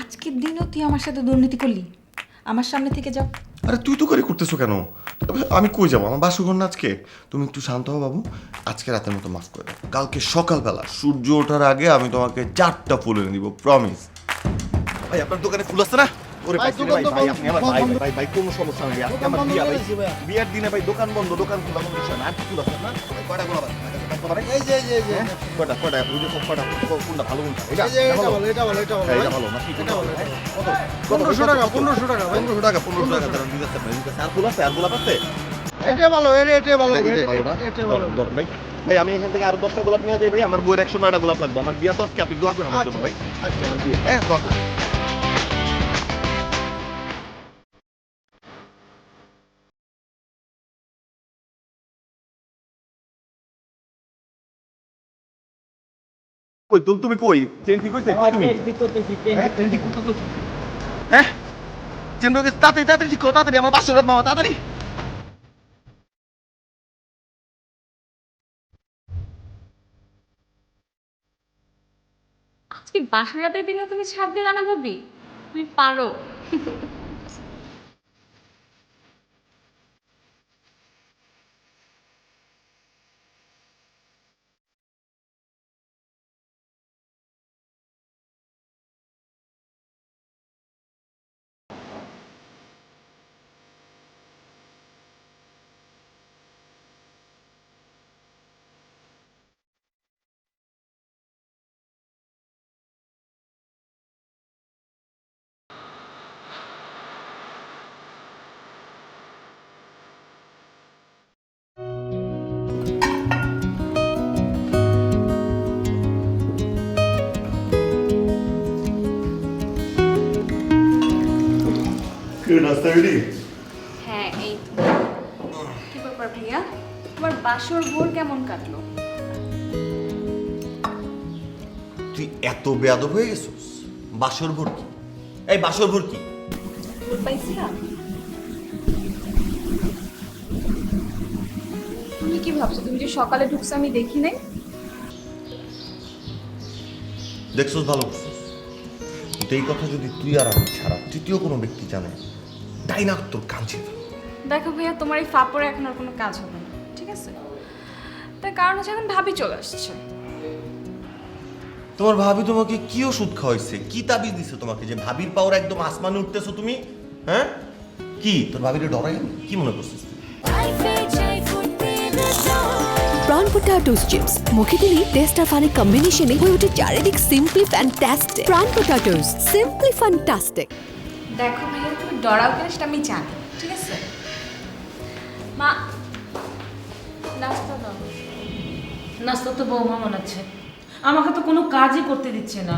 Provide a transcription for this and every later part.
আজকের দিনও তুই আমার সাথে দুর্নীতি করলি? আমার সামনে থেকে যাও। আরে তুই তো করে করতেছো কেন? আমি কই যাবো? আমার বাসুঘর না আজকে। তুমি একটু শান্ত হও বাবু। আজকে রাতের মতো মাফ করে দাও। কালকে সকালবেলা সূর্য ওঠার আগে আমি তোমাকে 4টা ফুল এনে দিব, প্রমিস। ভাই আপনার দোকানে ফুল আছে না? ওরে ভাই ভাই আপনি আমার ভাই ভাই ভাই কোনো সমস্যা নেই। আজকে আমার বিয়া ভাই। বিয়ার দিনে ভাই দোকান বন্ধ, দোকান খোলা কোনো বিষয় না। আর ফুল আছে না? কয়টা গোলাপ আছে? এই যে কয়টা ওই যে কয়টা কোনটা ভালো কোনটা? এটা ভালো এটা ভালো না কি এটা ভালো। কত? 1500 টাকা 1500 টাকা ভাই। 1500 টাকা দাঁড়ান দিতেছে আপনার দিতেছে। আর ফুল আছে? আর গোলাপ আছে? এটা ভালো এটা ভালো এটাই ভালো না? এটা ভালো। ধর ভাই। ভাই আমি এখান থেকে আরো 10টা গোলাপ নিয়ে যাই ভাই। আমার বইয়ের 109টা গোলাপ লাগবে। আমার বিয়া তো আজকে, আপনি দোয়া করেন আমার জন্য ভাই। হ্যাঁ দোয়া করেন। কই তুমি কই? চেন ঠিক হইছে? তুমি হ্যাঁ চেন ঠিক করতে তো। হ্যাঁ চেন রোগে তাড়াতাড়ি ঠিক করো, তাড়াতাড়ি আমার 500 টাকা মামা তাড়াতাড়ি। আজকে বাসার রাতের দিনে তুমি ছাদ দিয়ে রান্না করবি? তুমি পারো। কি নাস্তা রেডি? হ্যাঁ এই তো। কি ব্যাপার ভাইয়া, তোমার বাসর ভোর কেমন কাটলো? তুই এত বেয়াদব হয়ে গেছিস? বাসর ভোর কি? এই বাসর ভোর কি? ভোর পাইছিলাম। তুমি কি ভাবছো তুমি যে সকালে ঢুকছো আমি দেখি নাই? দেখছস ভালো করছিস। কিন্তু এই কথা যদি তুই আর আমি ছাড়া তৃতীয় কোনো ব্যক্তি জানে, তাই না তোর কান ছিঁড়ে ফেলবে। দেখো ভাইয়া, তোমার এই ফাপড়ে এখন আর কোনো কাজ হবে না, ঠিক আছে? তার কারণ হচ্ছে এখন ভাবি চলে আসছে। তোমার ভাবি তোমাকে কি ওষুধ খাওয়াইছে? কি তাবিজ দিছে তোমাকে যে ভাবির পাওয়ার একদম আসমানে উঠতেছো তুমি? হ্যাঁ কি তোর ভাবিরে ডরাই? কি মনে করছিস? Prawn potatoes chips মুখে দিলেই টেস্ট আর ফানি কম্বিনেশনে হয়ে ওঠে চারিদিক সিম্পলি ফ্যান্টাস্টিক। প্রাণ পটাটোস সিম্পলি ফ্যান্টাস্টিক। দেখো ভাইয়া, তুমি ডরাও কিনা সেটা আমি জানি, ঠিক আছে? মা নাস্তা দাও। নাস্তা তো বৌমা বানাচ্ছে, আমাকে তো কোনো কাজই করতে দিচ্ছে না।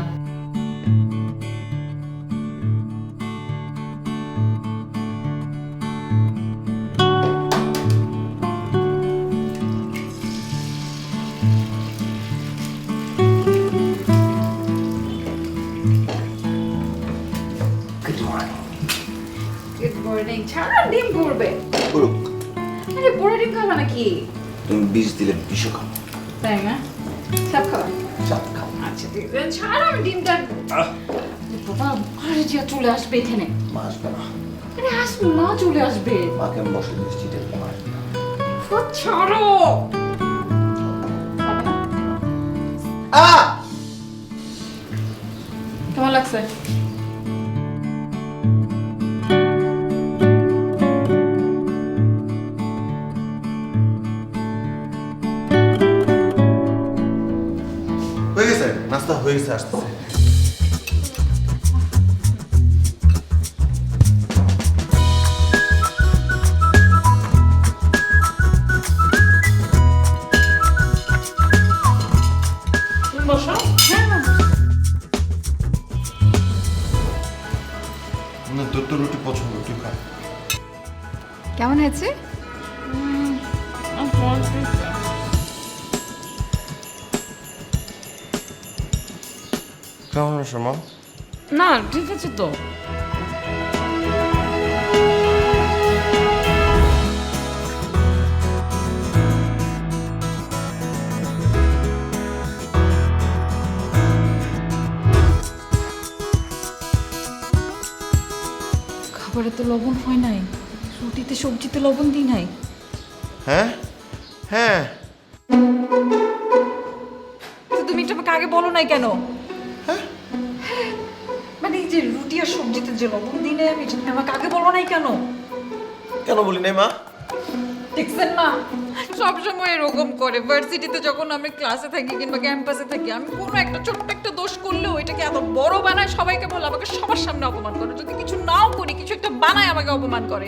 Good morning. ছাড়া ডিম করবে। করুক। আরে বড় ডিম খাবা নাকি? তুমি বিষ দিলে বিষও খাও। তাই না? সব খাওয়া। চাপ খাও। আচ্ছা ঠিক আছে, ছাড়া আমি ডিমটা। বাবা আরে জিয়া চলে আসবে এখানে। মা আসবে না। আরে আসবে, মা চলে আসবে। মাকে আমি বসে দিয়েছি চিটের মা আসবে না। ছাড়ো। কেমন লাগছে? হয়ে গেছে নাস্তা হয়ে গেছে, আসতেছে। তুমি বসো। তোর তো রুটি পছন্দ, তুই খা। কেমন হয়েছে? কেমন আছে মা? না ঠিক আছে তো। তো লবণ হয় নাই, রুটিতে সবজিতে লবণ দিই নাই। হ্যাঁ হ্যাঁ, তো তুমি এটা আমাকে আগে বলো নাই কেন? হ্যাঁ, মানে এই যে রুটি আর সবজিতে যে লবণ দিই নাই আমি, এটা তুমি আমাকে আগে বলো নাই কেন? কেন বলি নাই মা? দেখছেন মা, সবসময় এরকম করে। ভার্সিটিতে যখন আমি ক্লাসে থাকি কিংবা ক্যাম্পাসে থাকি, আমি কোনো একটা ছোট্ট একটা দোষ করলেও এটাকে এত বড় বানায়, সবাইকে বলে, আমাকে সবার সামনে অপমান করে। যদি কিছু নাও করি, কিছু একটা বানায় আমাকে অপমান করে।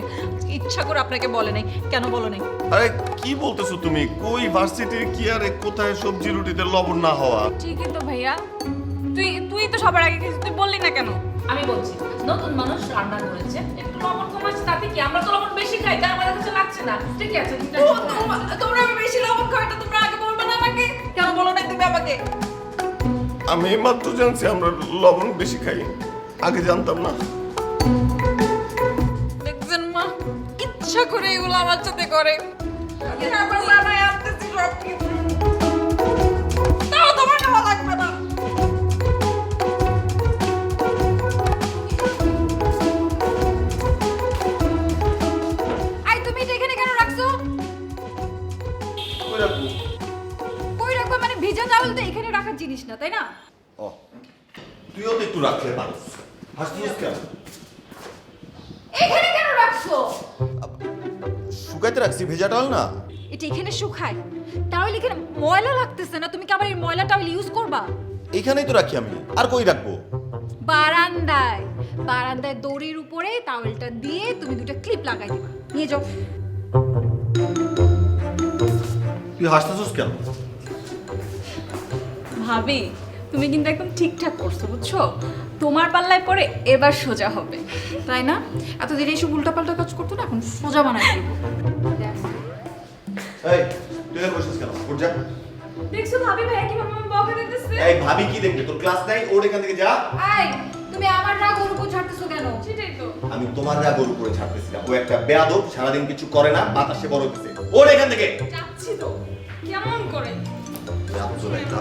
ইচ্ছা করে আপনাকে বলে নাই কেন? বলো নাই। আরে কি বলতেছো তুমি? কই ভার্সিটির কি আরে কোথায় সবজি রুটিতে লবণ না হওয়া? ঠিকই তো ভাইয়া, তুই তো সবার আগে কিছু তুই বললি না কেন? আমি বলছি নতুন মানুষ রান্না করেছে, একটু লবণ কম আছে তাতে কি? আমরা তো লবণ বেশি খাই, তাই আমাদের কাছে লাগছে না। ঠিক আছে, তোমরা আমি বেশি লবণ খাই, এটা তোমরা আগে বলবে না আমাকে? কেন বলো নাই তুমি আমাকে? আমি মাত্র জানছি আমরা লবণ বেশি খাই, আগে জানতাম না। দেখছেন মা, ইচ্ছা করে এগুলো আমার সাথে করে। আমি আবার বানায় আনতেছি সব কিছু। তাও তোমার খাওয়া লাগবে না। আই, তুমি এটা এখানে কেন রাখছো? কই রাখবো? কই রাখবো মানে? ভিজা চাউল তো এখানে রাখার জিনিস না, তাই না? ও, তুইও তো একটু রাখলে পারিস। হাসছিস কেন? এখানে কেন রাখছো? শুকাইতে রাখছি, ভেজা টাল না। এটা এখানে শুকায়, তাহলে এখানে ময়লা লাগতেছে না? তুমি কি আবার এই ময়লা টাওয়েল ইউজ করবা? এইখানেই তো রাখি আমি, আর কই রাখবো? বারান্দায়, বারান্দায় দড়ির উপরে টাওয়েলটা দিয়ে তুমি দুটো ক্লিপ লাগাই দিবা, নিয়ে যাও। তুই হাসতেছিস কেন? ভাবি, তুমি কিন্তু একদম ঠিকঠাক করছো, বুঝছো? তোমার পাল্লায় পরে এবার সোজা হবে। তাই না? এতদিন এইসব উল্টাপাল্টা কাজ করতো না, এখন সোজা বানাই দেবো। এই, তুই আর বসিস কেন? উঠ যা। দেখছো ভাবি ভাইয়া কিভাবে আমি বকা দিতেছে? এই ভাবি কি দেখবে? তোর ক্লাস নাই, ওর এখান থেকে যা। আই, তুমি আমার রাগ ওর উপর ছাড়তেছো কেন? সেটাই তো। আমি তোমার রাগ ওর উপরে ছাড়তেছিলাম। ও একটা বেয়াদব, সারাদিন কিছু করে না, বাতাসে বড় হইতেছে। ওর এখান থেকে। যাচ্ছি তো, কেমন করে যাচ্ছো না এটা?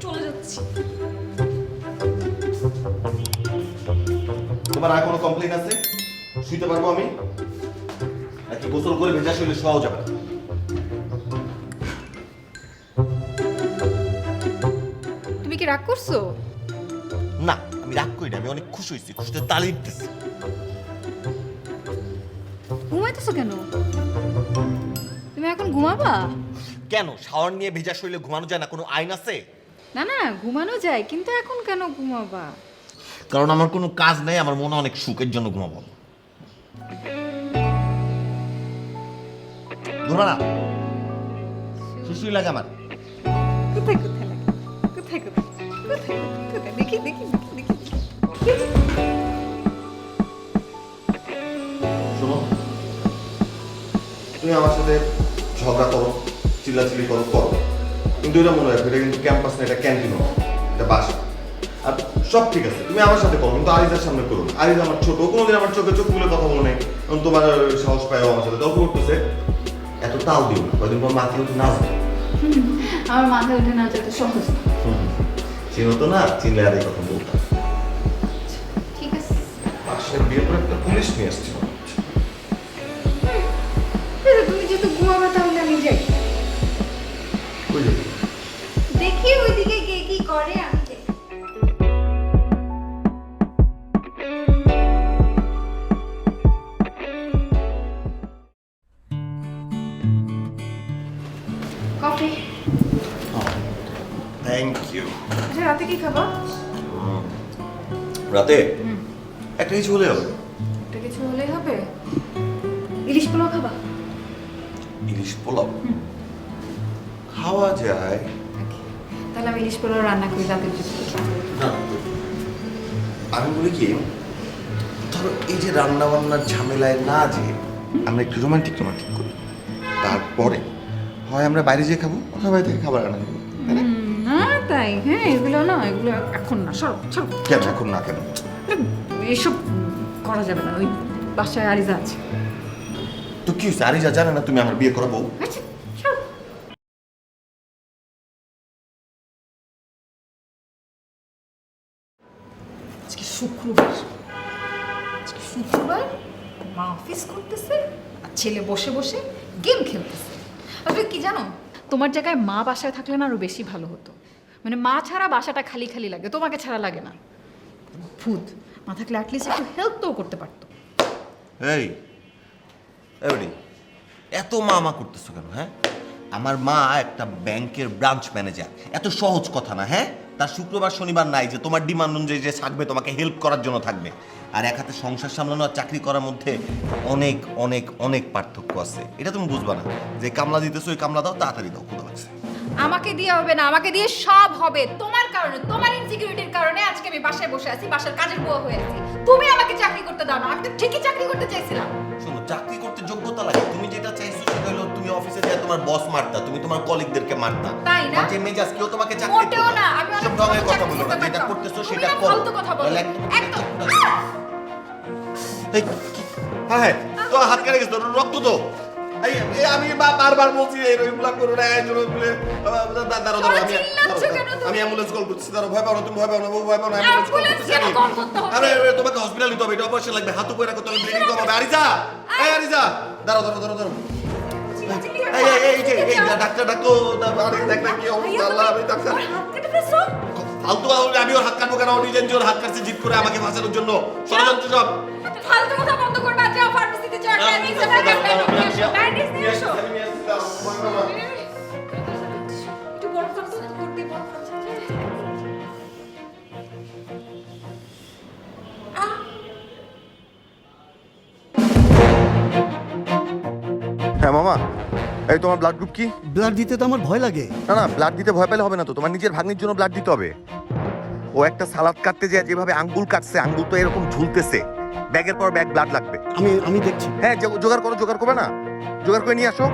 চলে যাচ্ছি। তোমার আর কোনো কমপ্লেইন আছে? শুইতে পারবো আমি? নাকি গোসল করে ভেজা শরীরে শোয়াও যাবে না? তুমি কি রাগ করছো? না, আমি রাগ করি না, আমি অনেক খুশি হয়েছি, খুশিতে তালি দিতেছি। ঘুমাইতেছো কেন? তুমি এখন ঘুমাবা? কেন শাওয়ার নিয়ে ভেজা শরীরে ঘুমানো যায় না? কোনো আইন আছে? না না, ঘুমানো যায়, কিন্তু এখন কেন ঘুমাবা? কারণ আমার কোনো কাজ নাই, আমার মনে অনেক সুখের জন্য ঘুমাবো। ঘুমা না, সুসুই লাগে আমার। কোথায় কোথায় লাগে? কোথায় কোথায় কোথায় কোথায়? দেখি দেখি দেখি। শোনো, তুমি আমার সাথে ঝগড়া করো, চিল্লাচিল্লি করো, কিন্তু এটা মনে রাখবে, এটা কিন্তু ক্যাম্পাস না, এটা ক্যান্টিন, এটা বাসা। আর সব ঠিক আছে, তুমি আমার সাথে করো, কিন্তু আরিজার সামনে করো। আরিজা আমার ছোট, কোনোদিন আমার চোখে চোখ তুলে কথা বলো নাই। কারণ তোমার সাহস পায় আমার সাথে তর্ক করতেছে। এত তাল দিও না, কয়দিন পর মাথায় উঠে নাচবে। আমার মাথায় উঠে না যেতে সহজ না। চিনো তো না, চিনলে আর এই কথা বলতাম। ঠিক আছে, বাসায় বিয়ে করে একটা পুলিশ নিয়ে আসছিল। তুমি যেহেতু ঘুমাবে তাহলে আমি যাই। ওই যে দেখি ওইদিকে কে কি করে, আমি যাই। কফি। Thank you. আচ্ছা, রাতে কি খাবা? রাতে একটা কিছু হলে হবে। একটা কিছু হলেই হবে। ইলিশ পোলাও খাবা? ইলিশ পোলাও খাওয়া যায়। তাহলে আমি ইলিশ পোলাও রান্না করি রাতের জন্য। না, আমি বলি কি, ধরো এই যে রান্না বান্নার ঝামেলায় না যে আমরা একটু রোমান্টিক করি, তারপরে হয় আমরা বাইরে যেয়ে খাবো, অথবা বাইরে থেকে খাবার আনা খাবো। না তাই? হ্যাঁ, এগুলো না, এগুলো এখন না, সরো সরো। কেন এখন না কেন? এসব করা যাবে না, ওই বাসায় আরিজা আছে। তো কি হয়েছে? আরিজা জানে না তুমি আমার বিয়ে করাবো? আচ্ছা, সরো। আজকে শুক্রবার, আজকে শুক্রবার মা অফিস করতেছে আর ছেলে বসে বসে গেম খেলতেছে। আসলে কি জানো, তোমার জায়গায় মা বাসায় থাকলে না আরো বেশি ভালো হতো। মানে মা ছাড়া বাসাটা খালি খালি লাগে, তোমাকে ছাড়া লাগে না। ভূত মা থাকলে অ্যাটলিস্ট একটু হেল্প তো করতে পারতো। এই এবারে এত মা করতেছো কেন? হ্যাঁ, আমার মা একটা ব্যাংকের ব্রাঞ্চ ম্যানেজার, এত সহজ কথা না। হ্যাঁ, তার শুক্রবার শনিবার নাই যে তোমার ডিমান্ড অনুযায়ী যে থাকবে, তোমাকে হেল্প করার জন্য থাকবে। আর এক হাতে সংসার সামলানো আর চাকরি করার মধ্যে অনেক অনেক অনেক পার্থক্য আছে। এটা তুমি বুঝবা না। যে কামলা দিতেছো ওই কামলা দাও, তাড়াতাড়ি দাও, কোথা লাগছে। আমাকে দিয়ে হবে না, আমাকে দিয়ে সব হবে। তোমার কারণে, তোমার ইনসিকিউরিটির কারণে আজকে আমি বাসায় বসে আছি, বাসার কাজের বুয়া হয়ে আছি। তুমি আমাকে চাকরি করতে দাও না। আমি তো ঠিকই চাকরি করতে চাইছিলাম। শোনো, চাকরি করতে যোগ্যতা লাগে। তুমি যেটা চাইছো সেটা হলো তুমি অফিসে যায় তোমার বস মারতা, তুমি তোমার কলিগদেরকে মারতা। তাই না? যে মেজাজ কেউ তোমাকে চাকরি মোটেও না। আমি অনেক সব ধরনের কথা চাকরি বলো না। করতে যেটা পারতাম। করতেছো তুমি সেটা না করো। ফালতু কথা বলো। নাহলে একদম। এই হ্যাঁ, তো হাত কেটে গেছে, রক্ত তো। এই আমি বারবার বলছি এইগুলা করো না, এই জন্য দাঁড়াও, আমি অ্যাম্বুলেন্স কল করছি। দাঁড়াও, ভয় পাও না, তুমি ভয় পাও না, ভয় পাও না, অ্যাম্বুলেন্স কল করতেছি আমি। আরে তোমাকে হসপিটাল নিতে হবে, এটা অপারেশন লাগবে, হাত উপরে রাখো, তাহলে ব্লিডিং কম হবে। আরিজা, এই আরিজা, দাঁড়াও। এই ডাক্তার ডাক্তার কি অবস্থা? আল্লাহ, আমি ডাক্তার ফালতু আমি ওর হাত কাটবো কেন? নিজের ওর হাত কাটছে জিদ করে আমাকে ফাঁসানোর জন্য, ষড়যন্ত্র সব। ফালতু কথা বন্ধ করবা, যাও ফার্মেসিতে যাও, ব্যান্ডেজ নিয়ে এসো। একটু বড় ফার্মেসি করতে বড় হ্যাঁ মামা, এই তোমার ব্লাড গ্রুপ কি? ব্লাড দিতে তো আমার ভয় লাগে। না, ব্লাড দিতে ভয় পেলে হবে না তো, তোমার নিজের ভাগ্নির জন্য ব্লাড দিতে হবে। ও একটা সালাদ কাটতে যায় যেভাবে আঙ্গুল কাটছে, আঙ্গুল তো এরকম ঝুলতেছে, ব্যাগের পর ব্যাগ ব্লাড লাগবে। আমি দেখছি। হ্যাঁ, জোগাড় করবে না? জোগাড় করে নিয়ে আসো।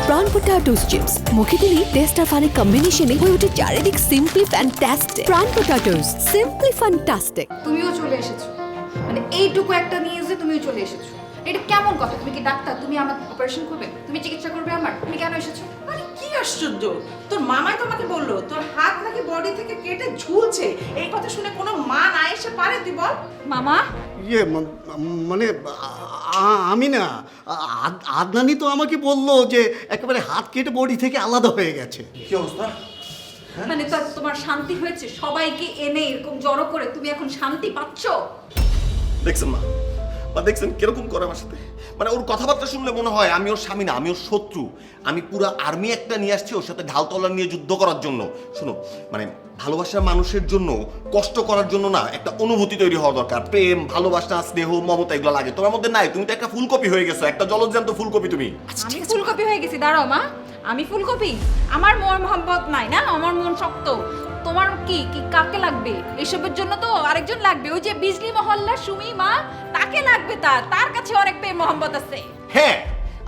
প্রন পটাটোস চিপস মুখে দিলেই টেস্ট আর ফানের কম্বিনেশনে হয়ে ওঠে চারিদিক simply fantastic. Prawn potatoes simply fantastic. তুমিও চলে এসেছো, মানে এইটুকু একটা নিউজে তুমিও চলে এসেছো। এটা কেমন কথা? তুমি কি ডাক্তার? তুমি আমার অপারেশন করবে? তুমি চিকিৎসা করবে আমার? তুমি কেন এসেছো? আরে কি আশ্চর্য, তোর মামাই তো আমাকে বললো তোর হাত নাকি বডি থেকে কেটে ঝুলছে। এই কথা শুনে কোনো মা না এসে পারে? তুই বল। মামা, মানে আমি না, আদনানি তো আমাকে বললো যে একেবারে হাত কেটে বডি থেকে আলাদা হয়ে গেছে। কি অবস্থা? মানে তো তোমার শান্তি হয়েছে? সবাইকে এনে এরকম জড়ো করে তুমি এখন শান্তি পাচ্ছ? দেখছেন মা, দেখছেন কিরকম করে আমার সাথে? মানে ওর কথাবার্তা শুনলে মনে হয় আমি ওর স্বামী না, আমি ওর শত্রু। আমি পুরো আর্মি একটা নিয়ে আসছি ওর সাথে ঢাল তলোয়ার নিয়ে যুদ্ধ করার জন্য। শোনো, মানে ভালোবাসার মানুষের জন্য কষ্ট করার জন্য না একটা অনুভূতি তৈরি হওয়া দরকার। প্রেম, ভালোবাসা, স্নেহ, মমতা এগুলো লাগে। তোমার মধ্যে নাই। তুমি তো একটা ফুলকপি হয়ে গেছো, একটা জলজ্যান্ত ফুলকপি তুমি। আমি ফুলকপি হয়ে গেছি? দাঁড়াও মা, আমি ফুলকপি? আমার মন মোহাম্মত নাই না, আমার মন শক্ত। তোমার কি কি কাকে লাগবে এসবের জন্য? তো আরেকজন লাগবে, ওই যে বিজলি মহল্লার সুমি মা, তাকে লাগবে। তার কাছে অনেক প্রেম মোহাম্মত আছে। হ্যাঁ,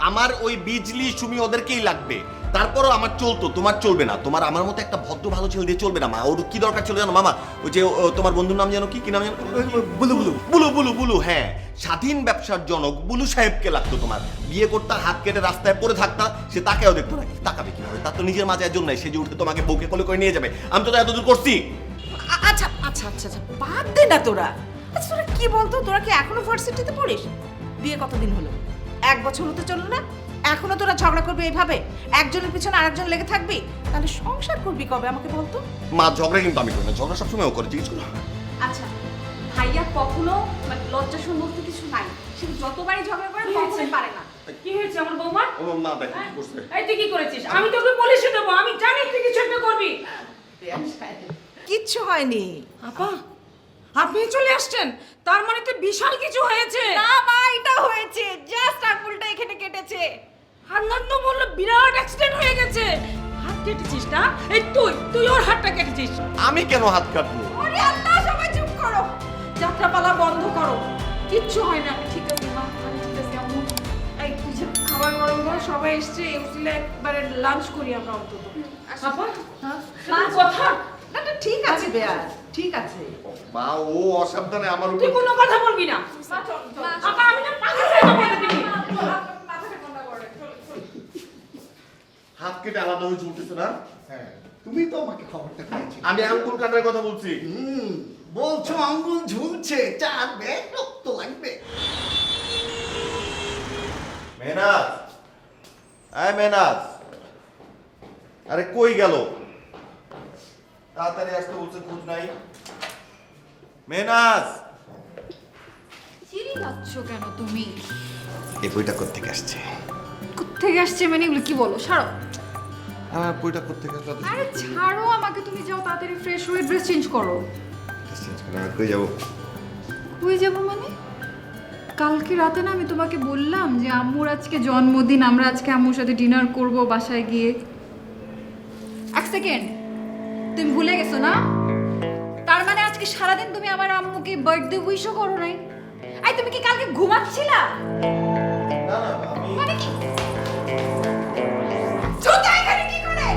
আমার ওই বিজলি সুমি ওদেরকেই লাগবে। তারপরও আমার চলতো, তোমার চলবে না। তোমার আমার মতো একটা ভদ্র ভালো ছেলে দিয়ে চলবে না মা। ওর কি দরকার ছিল জানো মামা? ওই যে তোমার বন্ধুর নাম জানো? কি নাম জানো? বুলু। হ্যাঁ, স্বাধীন ব্যবসার জনক বুলু সাহেবকে লাগতো তোমার। বিয়ে করতে হাত কেটে রাস্তায় পড়ে থাকতা, সে তাকেও দেখতো না। তাকাবে কিভাবে? তার তো নিজের মাঝে একজন নাই, সে যে উঠে তোমাকে বউকে কোলে করে নিয়ে যাবে। আমি তো এতদূর করছি। আচ্ছা, বাদ দে না তোরা। আচ্ছা তোরা কি বলতো, তোরা কি এখনো ভার্সিটিতে পড়িস? বিয়ে কতদিন হলো? 1 বছর হতে চললো না? এখনো তোরা ঝগড়া করবি এইভাবে? একজনের পিছনে আরেকজন লেগে থাকবি? তাহলে সংসার করবি কবে আমাকে বলতো? মা, ঝগড়া কিন্তু আমি করি না। ঝগড়া সবসময় ও করে, জিজ্ঞেস করো। আচ্ছা, ভাইয়া কখনো মানে লজ্জাশন বলতে কিছু নাই। সে যতবারই ঝগড়া করে কখনোই পারে না। কি হয়েছে আমার বৌমা? ও মা, দেখ কি করছে। এই তুই কি করেছিস? আমি তোকে পুলিশে দেবো, আমি জানি তুই কিছু একটা করবি। কিচ্ছু হয়নি। আপা, আপনি চলে আসছেন, তার মানে তো বিশাল কিছু হয়েছে। না মা, এটা হয়েছে জাস্ট আঙ্গুলটা এখানে কেটেছে। হান্নান তো বললো বিরাট অ্যাক্সিডেন্ট হয়ে গেছে। হাত কেটেছিস না? এই তুই ওর হাতটা কেটেছিস। আমি কেন হাত কাটবো? ওরে আল্লাহ, সবাই চুপ করো, যাত্রাপালা বন্ধ করো। কিচ্ছু হয় না, আমি ঠিক আছি মা, আমি ঠিক আছি। আম্মু, এই তুই যে খাবার গরম কর, সবাই এসছে, উঠলে একবারে লাঞ্চ করি আমরা অন্তত। আপা, হ্যাঁ? তোর কথা না ঠিক আছে বেয়ার, ঠিক আছে। মা, ও অসাবধানে আমার তুই উপর। কোনো কথা বলবি না। আপা, আমি না পাগল হয়ে যাবো দিদি। হাত কেটে আলাদা হয়ে ঝুলতেছে না? হ্যাঁ, তুমি তো আমাকে খবরটা দিয়েছিলে। আমি আঙ্গুল কাটার কথা বলছি। বলছো আঙ্গুল ঝুলছে, 4 ব্যাগ রক্ত লাগবে। মেহনাজ, আয় মেহনাজ, আরে কই গেল? তাড়াতাড়ি আসতে বলছে, খোঁজ নাই। মেহনাজ, চিল্লাচ্ছ কেন তুমি? এই বইটা কোত্থেকে আসছে? কোত্থেকে আসছে মানে এগুলো কি বলো? ছাড়ো। আমার বইটা কোত্থেকে আসলো? আরে ছাড়ো আমাকে, তুমি যাও তাড়াতাড়ি ফ্রেশ হয়ে ড্রেস চেঞ্জ করো। কই যাবো? কই যাবো মানে? কালকে রাতে না আমি তোমাকে বললাম যে আম্মুর আজকে জন্মদিন, আমরা আজকে আম্মুর সাথে ডিনার করব বাসায় গিয়ে। এক সেকেন্ড, তুমি ভুলে গেছো না? তার মানে আজকে সারাদিন তুমি আমার আম্মুকে বার্থডে উইশও করো নাই? আই তুমি কি কালকে ঘুমাচ্ছিলা? না না, আমি মানে কি? জুতা এখানে কি করে?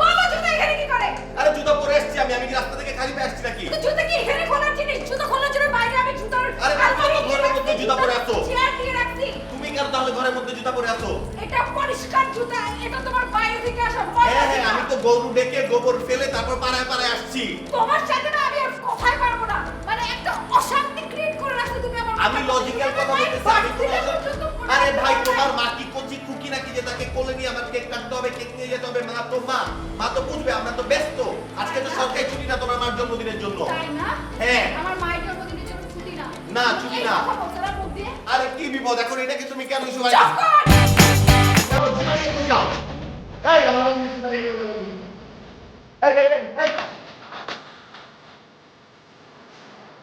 বাবা জুতা এখানে কি করে? আরে জুতা পরে আসছি আমি কি রাস্তা থেকে খালি পায়ে আসছি নাকি? তো জুতা কি এখানে খোলার জিনিস? জুতা খোলার জন্য বাইরে আমি জুতার আরে তুমি তো ঘরের মধ্যে জুতা পরে আছো। চেয়ার দিয়ে রাখছি। তুমি কেন তাহলে ঘরের মধ্যে জুতা পরে আছো? এটা পরিষ্কার জুতা, এটা তোমার বাইরে থেকে আসা হ্যাঁ হ্যাঁ, আমি তো গরু ডেকে গোবর ফেলে তারপর পাড়ায় পাড়ায় আসছি। তোমার সাথে না আমি আর কথাই পারবো না। মানে একটা অশান্তি ক্রিয়েট করে রাখছো তুমি আমার। আমি লজিক্যাল কথা বলতেছি, আমি তো আরে ভাই, তোমার মা কি কচি খুকি নাকি যে তাকে কোলে নিয়ে আমার কেক কাটতে হবে, কেক নিয়ে যেতে হবে? মা তো মা তো বুঝবে, আমরা তো ব্যস্ত। আজকে তো সরকারি ছুটি না তোমার মার জন্মদিনের জন্য। তাই না? হ্যাঁ। আমার মায়ের জন্মদিনের জন্য ছুটি না। না, ছুটি না। এই কথা বলছো না মুখ দিয়ে? আরে কি বিপদ এখন, এটাকে তুমি কেন সবাই চুপ কর!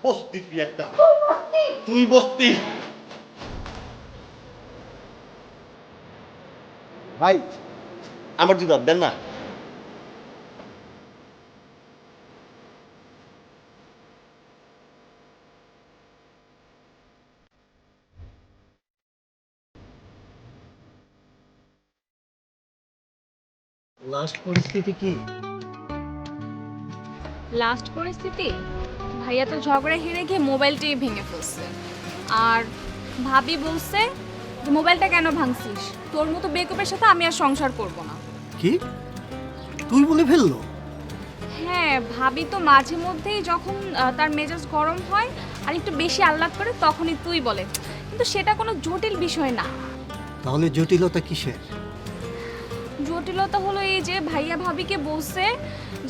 বস্তি তুই একটা, তুই বস্তি। ভাই আমার জুতা দেন না। লাস্ট পরিস্থিতি কি? লাস্ট পরিস্থিতি, ভাইয়া তো ঝগড়া হেরে গিয়ে মোবাইলটাই ভেঙে ফেলছে। আর ভাবি বলছে যে মোবাইলটা কেন ভাঙছিস, তোর মতো বেকুবের সাথে আমি আর সংসার করব না। কি তুই বলে ফেললো? হ্যাঁ, ভাবি তো মাঝে মধ্যেই যখন তার মেজাজ গরম হয় আর একটু বেশি আহ্লাদ করে তখনই তুই বলে, কিন্তু সেটা কোনো জটিল বিষয় না। তাহলে জটিলতা কিসের? জটিলতা হলো এই যে ভাইয়া ভাবিকে বলছে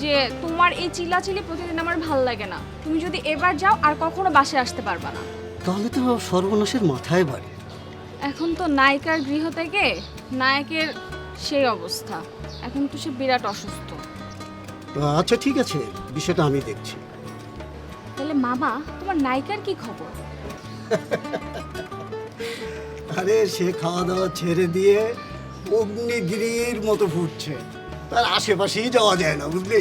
যে তোমার এই চিল্লাচিল্লি প্রতিদিন আমার ভাল লাগে না, তুমি যদি এবার যাও আর কখনো বাসায় আসতে পারবা না। তাহলে তো সর্বনাশের মাথায় বাড়ি। এখন তো নায়িকার গৃহ থেকে নায়কের সেই অবস্থা, এখন তো সে বিরাট অসুস্থ। আচ্ছা ঠিক আছে, বিষয়টা আমি দেখছি। তাহলে মামা, তোমার নায়িকার কি খবর? আরে সে খাওয়া দাওয়া ছেড়ে দিয়ে অগ্নিগিরির মতো ফুটছে, তার আশেপাশেই যাওয়া যায় না, বুঝলি?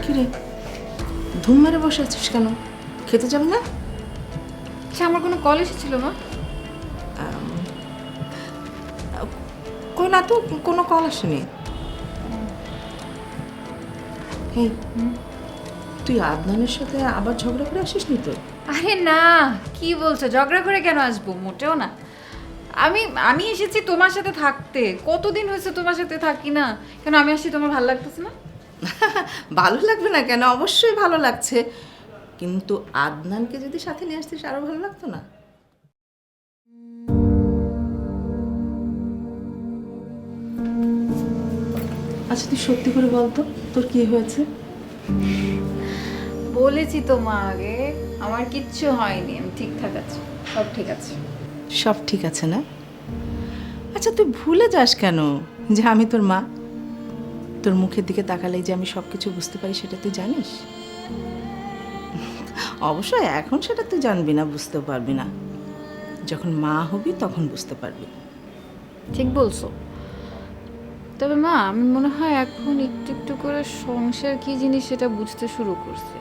কিরে ধুম মেরে বসে আছিস কেন? খেতে যাবে না? আচ্ছা, আমার কোনো কল এসেছিল না? কই না তো, কোনো কল আসেনি। এই তুই আদনানের সাথে আবার ঝগড়া করে আসিস নি তো? আরে না, কি বলছো? ঝগড়া করে কেন আসবো? মোটেও না। আমি এসেছি তোমার সাথে থাকতে। কতদিন হয়েছে তোমার সাথে থাকি না? কেন আমি আসছি তোমার ভালো লাগতেছে না? ভালো লাগবে না কেন? অবশ্যই ভালো লাগছে, কিন্তু আদনানকে যদি সাথে নিয়ে আসতিস আরো ভালো লাগতো না? আচ্ছা তুই সত্যি করে বলতো তোর কি হয়েছে? বলেছি তো মা আগে, আমার কিচ্ছু হয়নি, আমি ঠিকঠাক আছি, সব ঠিক আছে। সব ঠিক আছে না? আচ্ছা তুই ভুলে যাস কেন যে আমি তোর মা? তোর মুখের দিকে তাকালেই যে আমি সব কিছু বুঝতে পারি সেটা তুই জানিস? অবশ্যই এখন সেটা তুই জানবি না, বুঝতেও পারবি না, যখন মা হবি তখন বুঝতে পারবি। ঠিক বলছো। তবে মা, আমি মনে হয় এখন একটু একটু করে সংসার কি জিনিস সেটা বুঝতে শুরু করছে।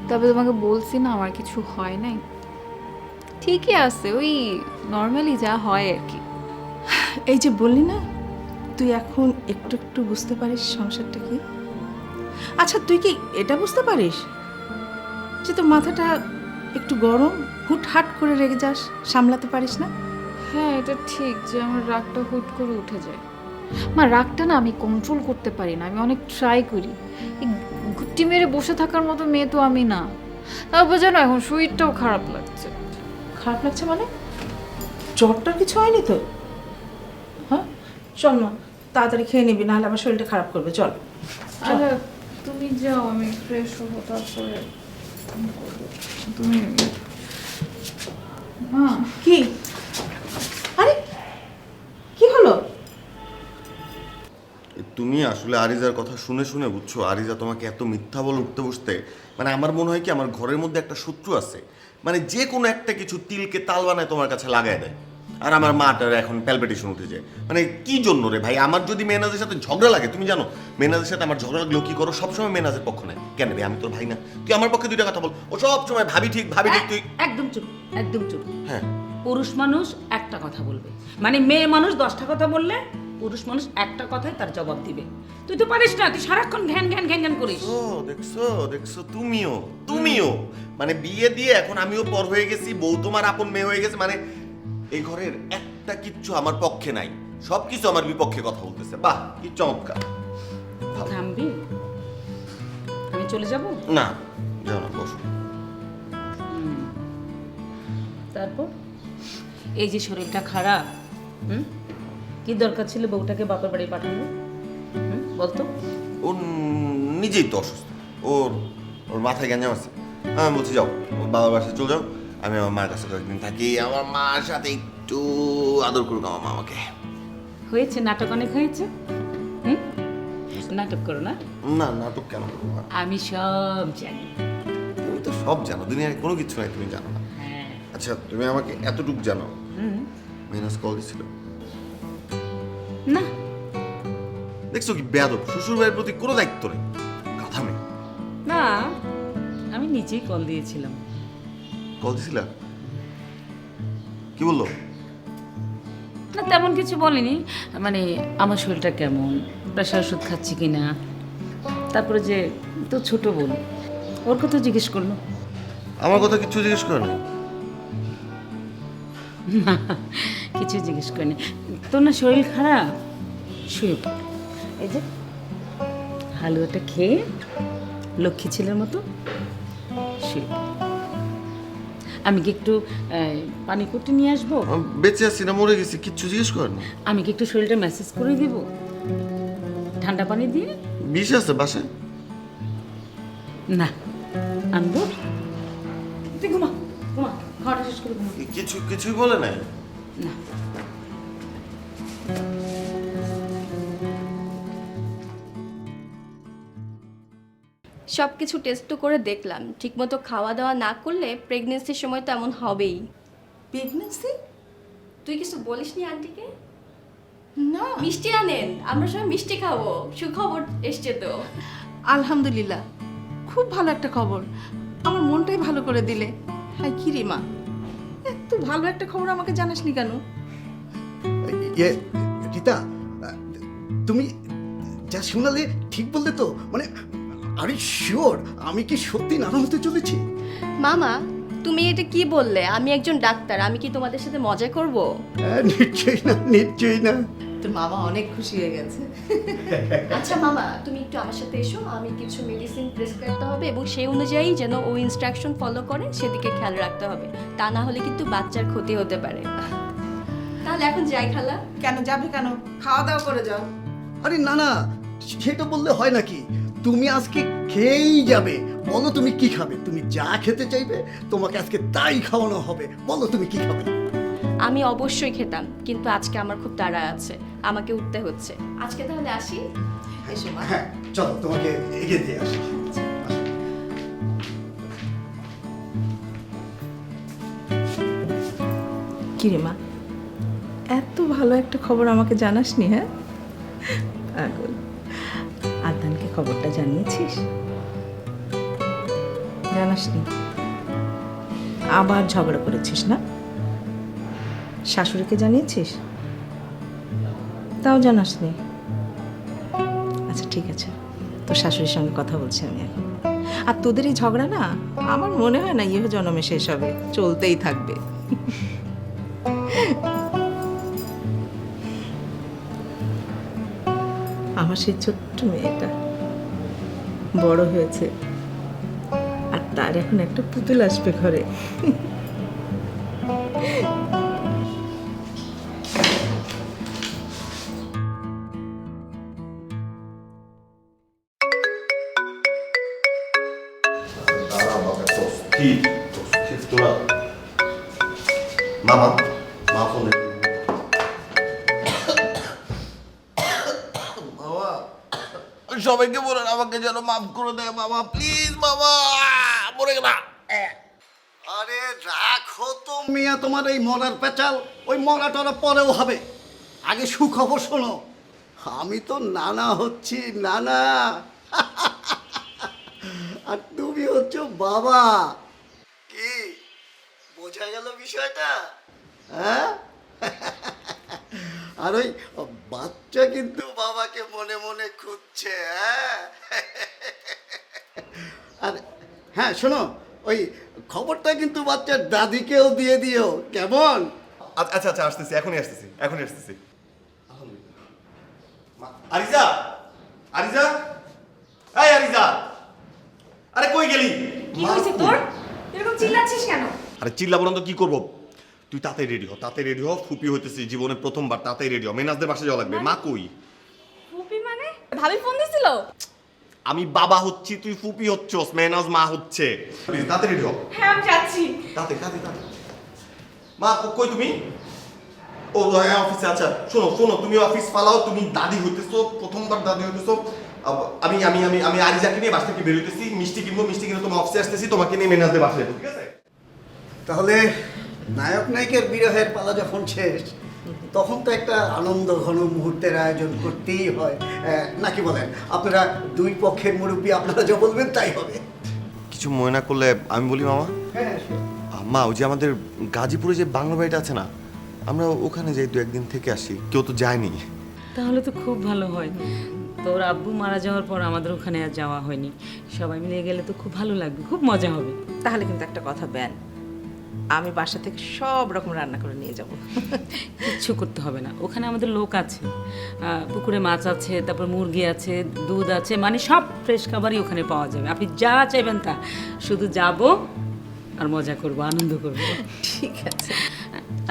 তবে তোমাকে বলছি না, আমার কিছু হয় নাই, ঠিকই আছে, ওই নর্মালি যা হয় আর কি। এই যে বললি না তুই এখন একটু একটু বুঝতে পারিস সংসারটা কি। আচ্ছা তুই কি এটা বুঝতে পারিস যে তোর মাথাটা একটু গরম, হুটহাট করে রেগে যাস, সামলাতে পারিস না? হ্যাঁ, এটা ঠিক যে আমার রাগটা হুট করে উঠে যায়। মা, রাগটা না আমি কন্ট্রোল করতে পারি না, আমি অনেক ট্রাই করি। এই গুটি মেরে বসে থাকার মতো মেয়ে তো আমি না। তারপর যেন এখন শরীরটাও খারাপ লাগছে। খারাপ লাগছে মানে? জ্বরটার কিছু হয়নি তো? হ্যাঁ চল মা, তাড়াতাড়ি খেয়ে নিবি, নাহলে আমার শরীরটা খারাপ করবে। চল আরে তুমি যাও, আমি ফ্রেশ হবো, তারপরে তুমি। মা, কি? আরে কি হলো? তুমি আসলে আরিজার কথা শুনে শুনে বুঝছো, আরিজা তোমাকে এত মিথ্যা বলে উঠতে বসতে, মানে আমার মনে হয় কি আমার ঘরের মধ্যে একটা শত্রু আছে, মানে যে কোনো একটা কিছু তিলকে তাল বানায় তোমার কাছে লাগায় দেয়। আর আমার মাটার এখন প্যালপিটেশন উঠে যায়। মানে কি জন্য রে ভাই, আমার যদি মেনাজের সাথে ঝগড়া লাগে, তুমি জানো মেনাজের সাথে আমার ঝগড়া লাগলেও কি করো, সবসময় মেনাজের পক্ষ নেয়। কেন রে, আমি তোর ভাই না? তুই আমার পক্ষে দুইটা কথা বল। ও সব সময় ভাবি ঠিক ভাবি ঠিক। তুই একদম চুপ, একদম চুপ। হ্যাঁ, পুরুষ মানুষ একটা কথা বলবে, মানে মেয়ে মানুষ 10টা কথা বললে পুরুষ মানুষ একটা কথায় তার জবাব দিবে। তুই তো পারিস না, তুই সারাক্ষণ ঘ্যান ঘ্যান ঘ্যান ঘ্যান করিস। ও দেখছো দেখছো, তুমিও মানে বিয়ে দিয়ে এখন আমিও পর হয়ে গেছি, বউ তোমার আপন মেয়ে হয়ে গেছে। মানে এই ঘরের একটা কিচ্ছু আমার পক্ষে নাই, সবকিছু আমার বিপক্ষে কথা বলতেছে। বাহ, কি চমৎকার। থামবি? আমি চলে যাব? না, যাও না, বসো। তারপর এই যে শরীরটা খারাপ, কি দরকার ছিল বউটাকে বাপের বাড়ি পাঠানো? বলতো। ও নিজেই তো অসুস্থ, ওর ওর মাথায় গ্যাঞ্জাম আছে। আমি বলছি যাও, ওর বাবার বাসায় চলে যাও, আমি আমার মার কাছে কয়েকদিন থাকি, আমার মার সাথে একটু আদর করুক আমার মা আমাকে। হয়েছে, নাটক অনেক হয়েছে। নাটক করো না। না, নাটক কেন করবো? আমি সব জানি। তুমি তো সব জানো, দুনিয়ায় কোনো কিছু নাই তুমি জানো না। হ্যাঁ। আচ্ছা, তুমি আমাকে এতটুকু জানো, মেহনাজ কল দিছিল? না। দেখছো কি বেয়াদব, শ্বশুর ভাইয়ের প্রতি কোনো দায়িত্ব নেই, কথা নেই। না, আমি নিজেই কল দিয়েছিলাম। কল দিছিলা? কি বললো? না, তেমন কিছু বলেনি, মানে আমার শরীরটা কেমন, প্রেশার ওষুধ খাচ্ছি কিনা, তারপরে যে তো ছোট বোন, ওর কথা জিজ্ঞেস করলো। আমার কথা কিছু জিজ্ঞেস করে না? না, কিছু জিজ্ঞেস করিনি। তোর না শরীর খারাপ, শুয়ে পড়। এই যে হালুয়াটা খেয়ে লক্ষ্মী ছেলের মতো শুয়ে পড়। আমি কি একটু পানি করতে নিয়ে আসবো? আমি বেঁচে আছি না মরে গেছি, কিচ্ছু জিজ্ঞেস করে না। আমি কি একটু শরীরটা ম্যাসেজ করে দিব ঠান্ডা পানি দিয়ে? বিষ আছে বাসায়? না, আনবো। তুই ঘুমা, ঘুমা, খাওয়াটা শেষ করে ঘুমা। কিছুই বলে নাই? না। সব কিছু টেস্ট তো করে দেখলাম, ঠিকমতো খাওয়া দাওয়া না করলে প্রেগনেন্সির সময় তো এমন হবেই। প্রেগন্যান্সি? তুই কিছু বলিসনি আন্টিকে? না। মিষ্টি আনেন, আমরা সবাই মিষ্টি খাবো, সুখবর এসছে তো। আলহামদুলিল্লাহ, খুব ভালো একটা খবর, আমার মনটাই ভালো করে দিলে। হ্যাঁ কি রে মা, এত ভালো একটা খবর আমাকে জানাসনি কেন? ইয়ে রীতা, তুমি যা শোনালে ঠিক বললে তো? মানে আরে শিওর, আমি কি সত্যি নানা হতে চলেছি? মামা, তুমি এটা কি বললে? আমি একজন ডাক্তার, আমি কি তোমাদের সাথে মজা করব? নিশ্চয়ই না, নিশ্চয়ই না। তোর মামা অনেক খুশি হয়ে গেছে। আচ্ছা মামা, তুমি একটু আমার সাথে এসো, আমি কিছু মেডিসিন প্রেসক্রাইব করতে হবে এবং সেই অনুযায়ী যেন ও ইনস্ট্রাকশন ফলো করে সেদিকে খেয়াল রাখতে হবে, তা না হলে কিন্তু বাচ্চার ক্ষতি হতে পারে। তাহলে এখন যাই খালা। কেন যাবে কেন? খাওয়া দাওয়া করে যাও। আরে না না, সেটা বললে হয় নাকি? তুমি আজকে খেয়েই যাবে। বলো তুমি কি খাবে? তুমি যা খেতে চাইবে তোমাকে আজকে তাই খাওয়ানো হবে। বলো তুমি কি খাবে? আমি অবশ্যই খেতাম, কিন্তু আজকে আমার খুব তাড়া আছে, আমাকে উঠতে হচ্ছে। আজকে তাহলে আসি। এসো মা। হ্যাঁ চলো, তোমাকে এগিয়ে দিয়ে আসি। কি রে মা, এত ভালো একটা খবর আমাকে জানাসনি? হ্যাঁ পাগল, আদনানকে খবরটা জানিয়েছিস? জানাসনি? আবার ঝগড়া করেছিস না? শাশুড়িকে জানিয়েছিস? তাও জানাসনি? আচ্ছা ঠিক আছে, তোর শাশুড়ির সঙ্গে কথা বলছি আমি এখন। আর তোদের এই ঝগড়া না আমার মনে হয় না ইহ জন্মে শেষ হবে, চলতেই থাকবে। আমার সেই ছোট্ট মেয়েটা বড় হয়েছে, আর তার এখন একটা পুতুল আসবে ঘরে। তোরা মামা মা ফোন সবাইকে বলেন আমাকে যেন মাফ করে দেয় বাবা, প্লিজ বাবা, মরে গেলা। আরে রাখো তো মিয়া তোমার এই মরার পেঁচাল, ওই মরা টরা পরেও হবে। আগে সুখবর শোনো, আমি তো নানা হচ্ছি, নানা। আর তুমি হচ্ছ বাবা। কি বোঝা গেল বিষয়টা? হ্যাঁ। আর ওই বাচ্চা কিন্তু বাবাকে মনে মনে খুঁজছে। হ্যাঁ। আর হ্যাঁ শোনো, ওই খবরটা কিন্তু বাচ্চার দাদিকেও দিয়ে দিও, কেমন? আচ্ছা আচ্ছা আসতেছি, এখনই আসতেছি, এখনই আসতেছি। আরিজা, আরিজা, এই আরিজা, আরে কই গেলি? কি হয়েছে তোর? এরকম চিল্লাচ্ছিস কেন? আরে চিল্লাবো না তো কি করবো? তুই তাতে রেডি হ, তাতে রেডি হ, ফুপি হইতেছিস জীবনে প্রথমবার, তাতেই রেডি হ। মেনাজদের বাসা যাওয়া লাগবে। মা কই? ফুপি মানে? ভাবি ফোন দিছিল? আমি বাবা হচ্ছি, তুই ফুপি হচ্ছস, মেনাজ মা হচ্ছে। প্লিজ তাতে রেডি হ। হ্যাঁ আমি যাচ্ছি। তাতে তাতে তাতে। মা কই তুমি? ও হ্যাঁ অফিসে। আচ্ছা শোনো শোনো, তুমি অফিস পালাও, তুমি দাদি হইতেছো, প্রথমবার দাদি হইতেছো। আমি আমি আমি আমি আরিজাকে নিয়ে বাসা থেকে বের হইতেছি, মিষ্টি কিনবো, মিষ্টি কিনে তোমার অফিসে আসতেছি, তোমাকে নিয়ে মেনাজদের বাসায় যাবো, ঠিক আছে? তাহলে নায়ক নায়িকার বিরহের পালা যখন শেষ, তখন তো একটা আনন্দ ঘন মুহূর্তের আয়োজন করতেই হয়, নাকি বলেন? আপনারা দুই পক্ষের মুরব্বী, আপনারা যা বলবেন তাই হবে। কিছু মনে না করলে আমি বলি মামা। হ্যাঁ মা, ওই যে আমাদের গাজীপুরে যে বাংলা বাড়িটা আছে না, আমরা ওখানে যাই, 2-1 দিন থেকে আসি। কেউ তো যায়নি। তাহলে তো খুব ভালো হয়। তোর আব্বু মারা যাওয়ার পর আমাদের ওখানে আর যাওয়া হয়নি, সবাই মিলে গেলে তো খুব ভালো লাগবে, খুব মজা হবে। তাহলে কিন্তু একটা কথা বেন, আমি বাসা থেকে সব রকম রান্না করে নিয়ে যাব। কিচ্ছু করতে হবে না, ওখানে আমাদের লোক আছে, পুকুরে মাছ আছে, তারপর মুরগি আছে, দুধ আছে, মানে সব ফ্রেশ খাবারই ওখানে পাওয়া যাবে। আপনি যা চাইবেন তা, শুধু যাব আর মজা করব, আনন্দ করব। ঠিক আছে।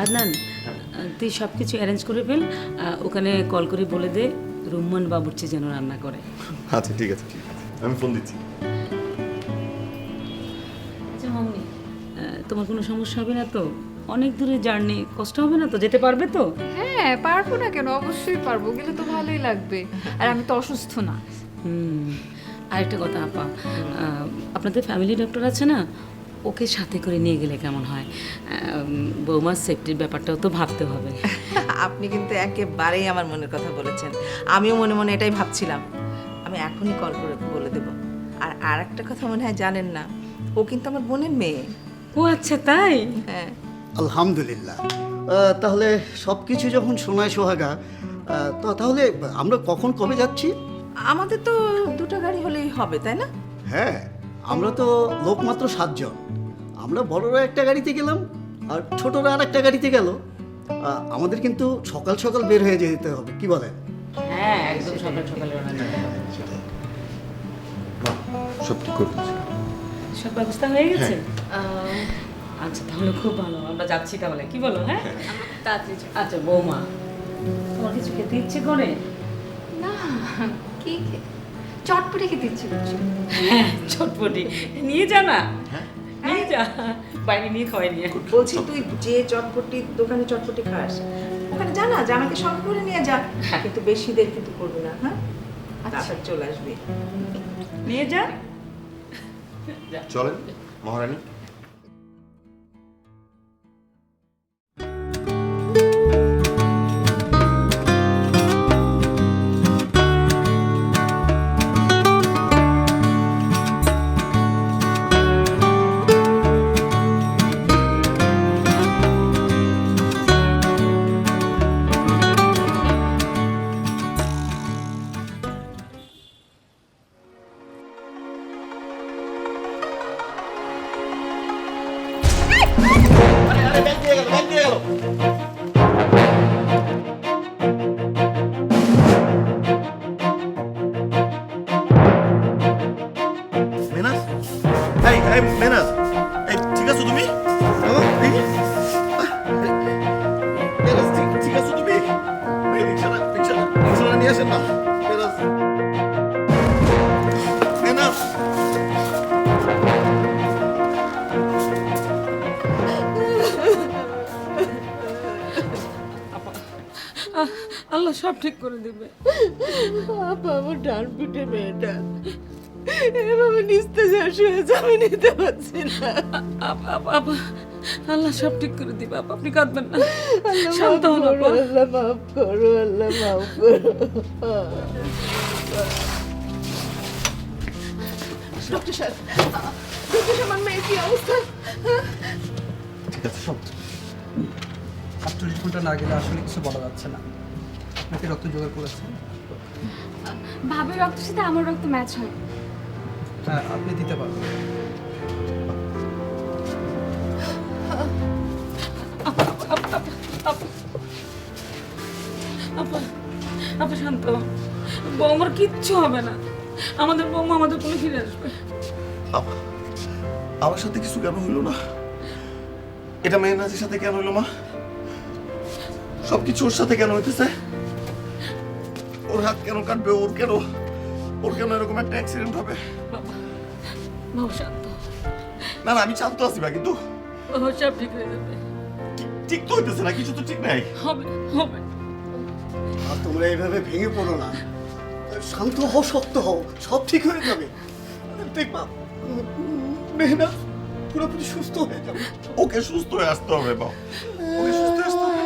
আদনান, তুই সব কিছু অ্যারেঞ্জ করে ফেল, ওখানে কল করে বলে দে রুম্মান বাবুর্চি যেন রান্না করে। আচ্ছা ঠিক আছে, ঠিক আছে, আমি ফোন দিচ্ছি। আচ্ছা মামনি, তোমার কোনো সমস্যা হবে না তো? অনেক দূরে জার্নি, কষ্ট হবে না তো? যেতে পারবে তো? হ্যাঁ পারবো না কেন, অবশ্যই পারবো, গেলে তো ভালোই লাগবে। আর আমি তো অসুস্থ না। আরেকটা কথা আপা, আপনাদের ফ্যামিলি ডক্টর আছে না, ওকে সাথে করে নিয়ে গেলে কেমন হয়? বৌমার সেফটির ব্যাপারটাও তো ভাবতে হবে। আপনি কিন্তু একেবারেই আমার মনের কথা বলেছেন, আমিও মনে মনে এটাই ভাবছিলাম। আমি এখনই কল করে বলে দেব। আর একটা কথা মনে হয় জানেন না, ও কিন্তু আমার বোনের মেয়ে। ও আচ্ছা, তাই? হ্যাঁ। আলহামদুলিল্লাহ। তাহলে সব কিছু যখন শোনায় সোহাগা, তাহলে আমরা কখন কবে যাচ্ছি? আমাদের তো দুটো গাড়ি হলেই হবে, তাই না? হ্যাঁ, আমরা তো লোক মাত্র 7 জন। আমরা বড়রা একটা গাড়িতে গেলাম, আর ছোটরা আর একটা গাড়িতে গেল। আমাদের কিন্তু সকাল সকাল বের হয়ে যেতে হবে, কি বলেন? হ্যাঁ, একদম সকাল সকালে রওনা দিতে হবে। মা, সব ঠিক করে দিচ্ছি। সব ব্যবস্থা হয়ে গেছে? আচ্ছা তাহলে খুব ভালো, আমরা যাচ্ছি তাহলে, কি বলো? হ্যাঁ তাড়াতাড়ি যাও। আচ্ছা বৌমা, তোমার কিছু খেতে ইচ্ছে করে? না, কি চটপটি খেতে ইচ্ছে করছে। হ্যাঁ চটপটি নিয়ে যা না, নিয়ে যা, বাইরে নিয়ে খাওয়াই নিয়ে। বলছি তুই যে চটপটি দোকানে চটপটি খাস, ওখানে জানা যে আমাকে সঙ্গে করে নিয়ে যা, কিন্তু বেশি দেরি কিন্তু করবি না। হ্যাঁ আচ্ছা, চলে আসবি। নিয়ে যা। চলেন মহারানী। মেনাস, এই মেনাস, এই ঠিক আছো তুমি? মেনাস, ঠিক আছো তুমি? এই রিক্সাটা নিয়ে আসেন না। Menace, menace. আল্লাহ সব ঠিক করে দিবে। আপা আমার ডান পিঠে মেয়েটা এভাবে নিস্তেজ হয়েছে, আমি নিতে পারছি না। আল্লাহ সব ঠিক করে দিবে। আপনি কাঁদবেন না, শান্ত হন। আল্লাহ মাফ করো, আল্লাহ মাফ করো। ডক্টর সাহেব, আমার মেয়ের কি অবস্থা? ঠিক আছে সব। 48 ঘন্টা না গেলে আসলে কিছু বলা যাচ্ছে না। আপনাকে রক্ত জোগাড় করেছে? ভাবির রক্তের সাথে আমার রক্ত ম্যাচ হয়। হ্যাঁ, আপনি দিতে পারবেন। আপা শান্ত, বৌমার কিচ্ছু হবে না। আমাদের বৌমা আমাদের কোলে ফিরে আসবে। আমার সাথে কিছু কেন হইলো না? এটা মেহনাজের সাথে কেন হইলো মা? সবকিছু ওর সাথে কেন হইতেছে? ওর হাত কেন কাটবে? ওর কেন এরকম একটা অ্যাক্সিডেন্ট হবে? বাবু শান্ত, না না, আমি শান্ত আছি বা, কিন্তু সব ঠিক হয়ে যাবে। ঠিক তো হইতেছে না, কিছু তো ঠিক নাই। হবে হবে। আর তোমরা এইভাবে ভেঙে পড়ো না, শান্ত হও, শক্ত হও, সব ঠিক হয়ে যাবে। দেখবা মেহনাত পুরোপুরি সুস্থ হয়ে যাবে। ওকে সুস্থ হয়ে আসতে হবে বা, ওকে সুস্থ হয়ে আসতে হবে।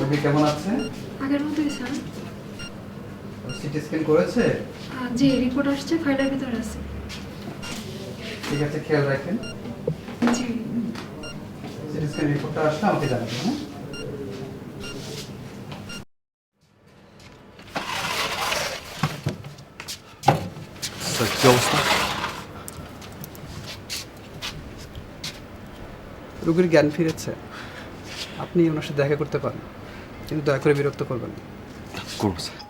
রোগী কেমন আছে? আগের মতোই স্যার। সিটি স্ক্যান করেছে? যে রিপোর্ট আসছে ফাইলের ভিতরে আছে। ঠিক আছে, খেয়াল রাখেন। জি। সিটি স্ক্যান রিপোর্টটা আসলে আমাকে জানাবেন। হ্যাঁ, স্যার কি অবস্থা? রোগীর জ্ঞান ফিরেছে। আপনি ওনার সাথে দেখা করতে পারেন, কিন্তু দয়া করে বিরক্ত করবেন না। করবো স্যার।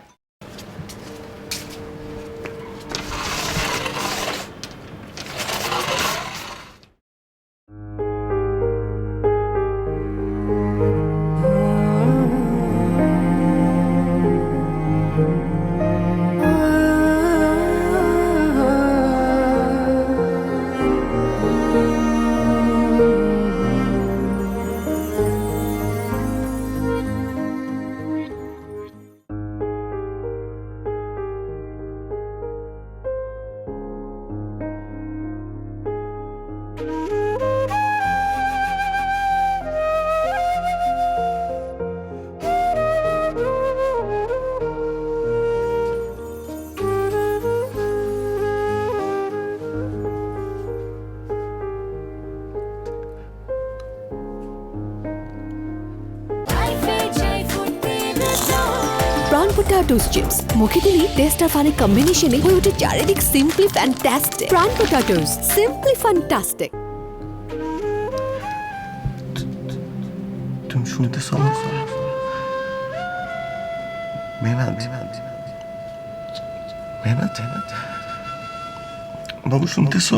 প্রন পটাটোস চিপস মুখে দিলেই টেস্ট আর ফানি কম্বিনেশনে হয়ে ওঠে চারিদিক simply fantastic. Prawn potatoes, simply fantastic. তুমি শুনতেছো? মেহনাত, মেহনাত, বাবু শুনতেছো?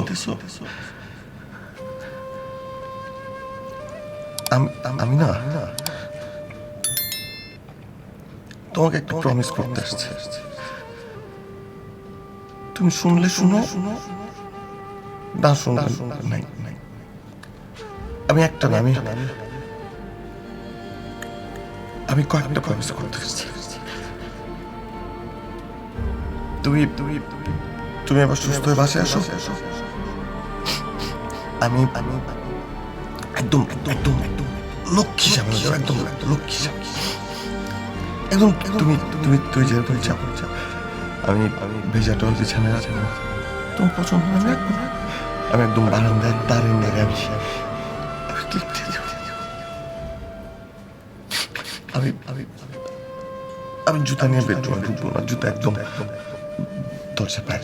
আমি না তোমাকে একটা প্রমিস করতে আসছি। তুমি শুনলে শুনো, না শুনলে নাই। আমি একটা না, আমি কয়েকটা প্রমিস করতে আসছি। তুমি এবার সুস্থ হয়ে বাসায় আসো। আমি একদম লক্ষ্মী সামনে, একদম লক্ষ্মী সামনে। একদম তুমি তুমি তুই যেরকম চাপ আমি ভেজা টল বিছানায় আছে তোমার পছন্দ হয় না আমি একদম বারান্দায় তারের নেড়ে আমি আমি জুতা নিয়ে বেডরুমে ঢুকবো না জুতা একদম দরজা পায়ে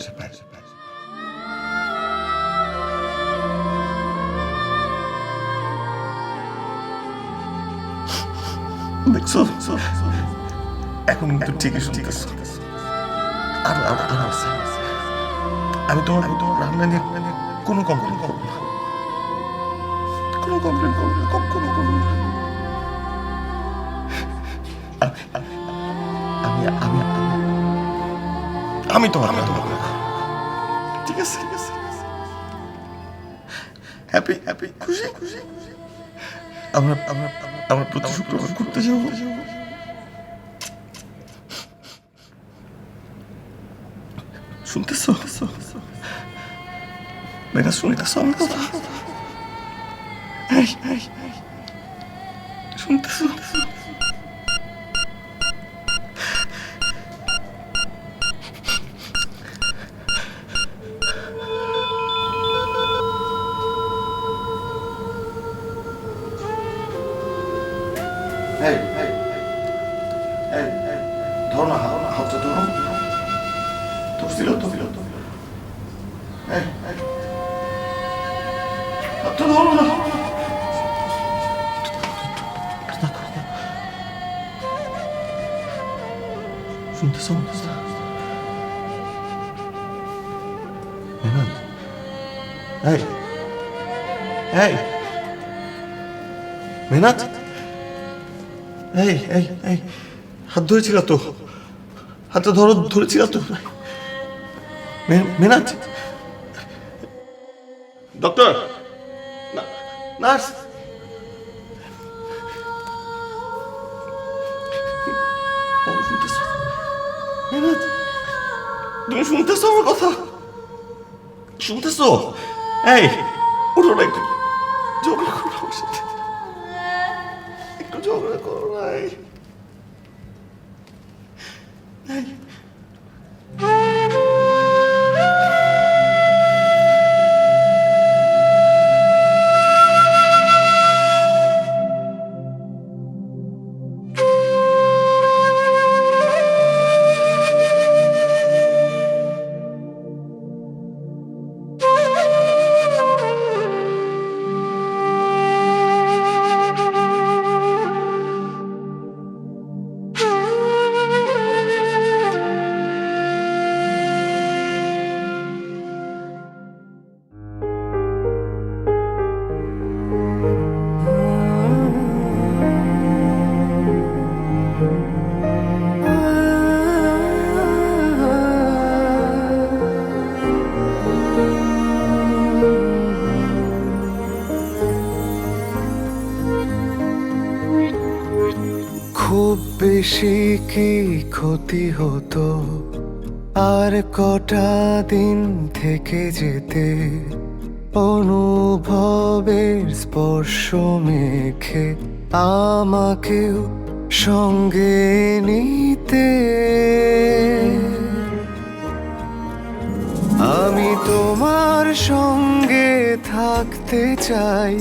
দেখছো এখন কিন্তু ঠিকই শুনতেছো আর আমি তোমার রান্না নিয়ে কোনো কমপ্লেন করবো না কোনো কমপ্লেন করবো না কখনো করবো না আমি তোমার ঠিক আছে হ্যাপি হ্যাপি খুশি খুশি আমরা প্রতি শুক্রবার ঘুরতে যাবো শুনতেছো মেয়েরা শুনতেছো আমার কথা শুনতেছো ধরো না হাতটা ধরো ধরছিল তো হাতটা ধরো না শুনতেছো মেহনাত এই হাত ধরেছিল তো হাতটা ধরেছিল তো মেহনাত ডক্টর নার্স শুনতেছো মেহনাত তুমি শুনতেছো আমার কথা শুনতেছো এই উঠো না একটু ঝগড়া করো আমার সাথে একটু ঝগড়া করো না খুব বেশি কি ক্ষতি হতো আর কটা দিন থেকে যেতে অনুভবের স্পর্শ মেখে আমাকেও সঙ্গে নিতে আমি তোমার সঙ্গে থাকতে চাই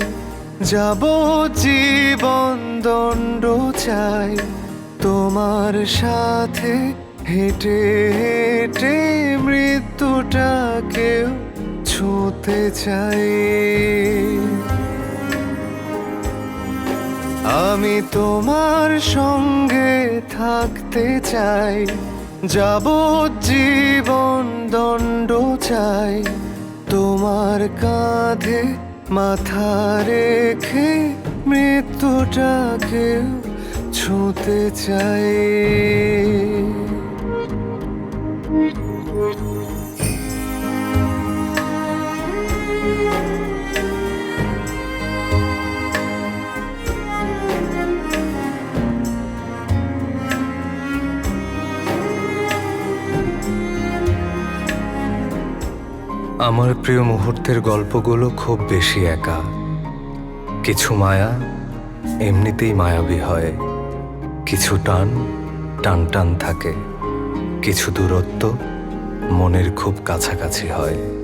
যাবজ্জীবন দণ্ড চাই তোমার সাথে হেঁটে হেঁটে মৃত্যুটাকেও ছুঁতে চাই আমি তোমার সঙ্গে থাকতে চাই যাবজ্জীবন দণ্ড চাই তোমার কাঁধে মাথা রেখে মৃত্যুটাকে ছুঁতে চাই আমার প্রিয় মুহূর্তের গল্পগুলো খুব বেশি একা কিছু মায়া এমনিতেই মায়াবী হয় কিছু টান টান টান থাকে, কিছু দূরত্ব মনের খুব কাছাকাছি হয়।